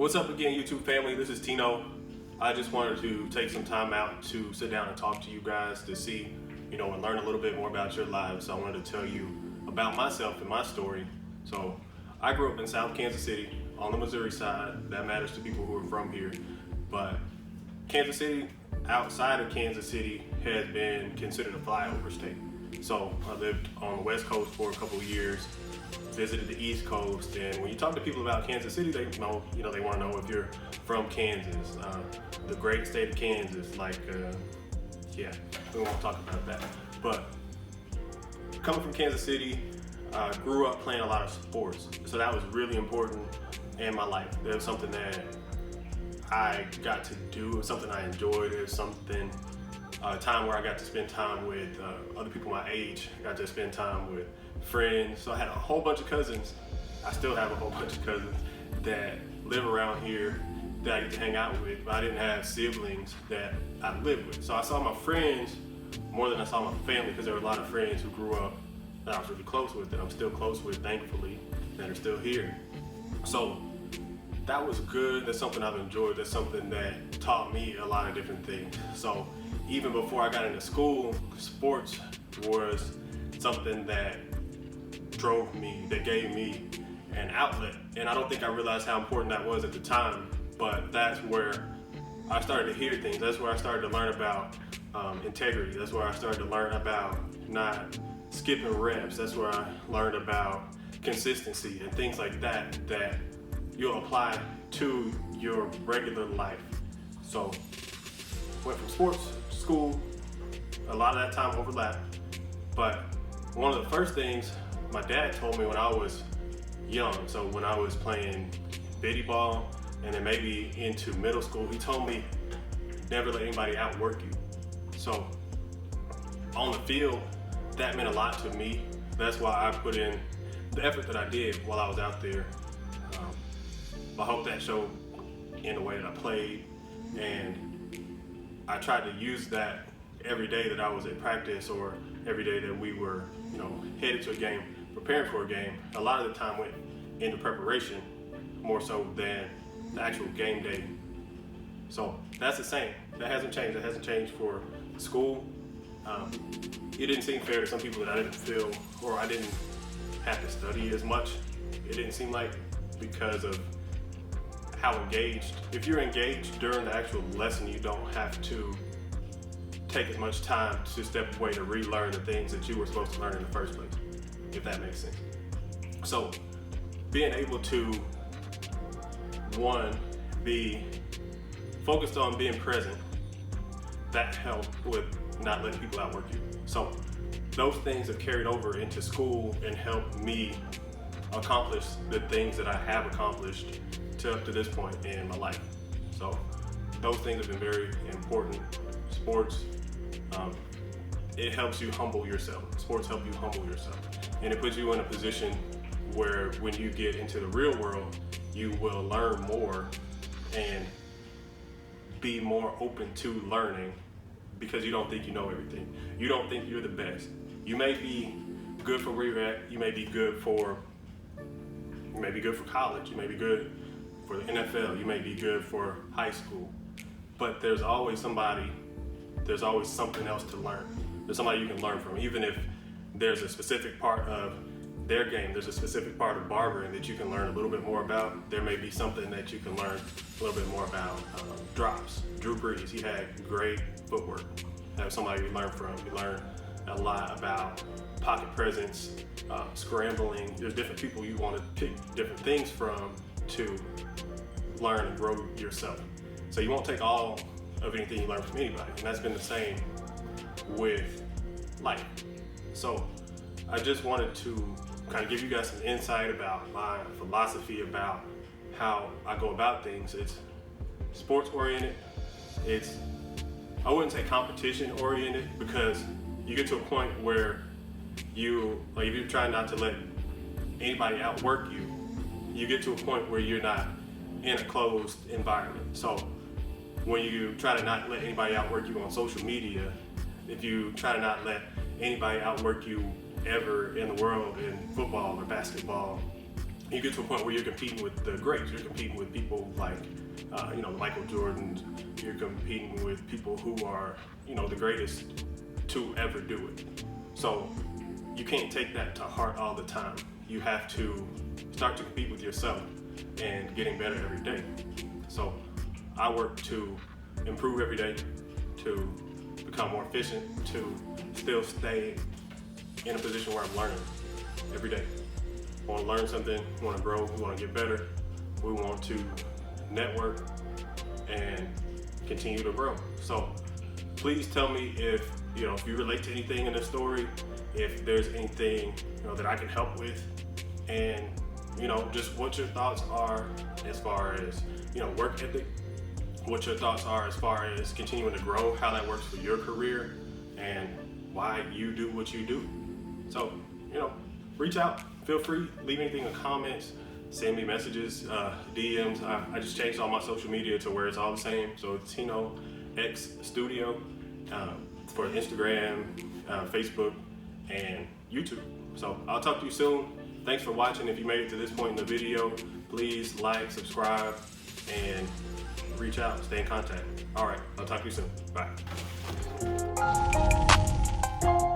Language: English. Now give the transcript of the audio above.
What's up again, YouTube family? This is Tino. I just wanted to take some time out to sit down and talk to you guys to see, and learn a little bit more about your lives. So I wanted to tell you about myself and my story. So I grew up in South Kansas City on the Missouri side. That matters to people who are from here. But Kansas City, outside of Kansas City, has been considered a flyover state. So I lived on the West Coast for a couple of years, visited the East Coast, and when you talk to people about Kansas City, they they want to know if you're from Kansas, the great state of Kansas. We won't talk about that. But coming from Kansas City, grew up playing a lot of sports, so that was really important in my life. It was something that I got to do. It was something I enjoyed. It was something. A time where I got to spend time with other people my age. I got to spend time with friends. So I had a whole bunch of cousins. I still have a whole bunch of cousins that live around here that I get to hang out with, but I didn't have siblings that I lived with. So I saw my friends more than I saw my family, because there were a lot of friends who grew up that I was really close with, that I'm still close with, thankfully, that are still here. So that was good. That's something I've enjoyed. That's something that taught me a lot of different things. So even before I got into school, sports was something that drove me, that gave me an outlet. And I don't think I realized how important that was at the time, but that's where I started to hear things. That's where I started to learn about integrity. That's where I started to learn about not skipping reps. That's where I learned about consistency and things like that you'll apply to your regular life. So went from sports to school, a lot of that time overlapped, but one of the first things my dad told me when I was young, so when I was playing bitty ball and then maybe into middle school, he told me never let anybody outwork you. So on the field, that meant a lot to me. That's why I put in the effort that I did while I was out there. I hope that showed in the way that I played, and I tried to use that every day that I was at practice, or every day that we were, headed to a game, preparing for a game. A lot of the time went into preparation more so than the actual game day. So that's the same. That hasn't changed. That hasn't changed for school. It didn't seem fair to some people that I didn't feel, or I didn't have to study as much. It didn't seem like, because of how engaged. If you're engaged during the actual lesson, you don't have to take as much time to step away to relearn the things that you were supposed to learn in the first place, if that makes sense. So being able to, one, be focused on being present, that helped with not letting people outwork you. So those things have carried over into school and helped me accomplish the things that I have accomplished up to this point in my life. So those things have been very important. Sports, it helps you humble yourself. Sports help you humble yourself, and it puts you in a position where when you get into the real world, you will learn more and be more open to learning, because you don't think you know everything. You don't think you're the best. You may be good for where you're at. You may be good for college. You may be good for the NFL, you may be good for high school, but there's always something else to learn. There's somebody you can learn from. Even if there's a specific part of their game, there's a specific part of barbering that you can learn a little bit more about. There may be something that you can learn a little bit more about. Drops. Drew Brees, he had great footwork. That was somebody you learn from. You learn a lot about pocket presence, scrambling. There's different people you want to pick different things from to learn and grow yourself. So you won't take all of anything you learn from anybody, and that's been the same with life. So I just wanted to kind of give you guys some insight about my philosophy about how I go about things. It's sports oriented. It's, I wouldn't say competition oriented, because you get to a point where if you're trying not to let anybody outwork you, you get to a point where you're not in a closed environment. So when you try to not let anybody outwork you on social media, if you try to not let anybody outwork you ever in the world in football or basketball you get to a point where you're competing with the greats. You're competing with people like, Michael Jordan. You're competing with people who are, the greatest to ever do it. So you can't take that to heart all the time. You have to start to compete with yourself and getting better every day. So I work to improve every day, to become more efficient, to still stay in a position where I'm learning every day. We want to learn something, we want to grow, we want to get better, we want to network and continue to grow. So please tell me if you relate to anything in this story, if there's anything that I can help with, and just what your thoughts are as far as work ethic, what your thoughts are as far as continuing to grow, how that works for your career, and why you do what you do. So reach out, feel free, leave anything in the comments, send me messages, DMs. I just changed all my social media to where it's all the same. So it's TinoXStudio for Instagram, Facebook, and YouTube. So I'll talk to you soon. Thanks for watching. If you made it to this point in the video, please like, subscribe, and reach out, stay in contact. All right, I'll talk to you soon. Bye.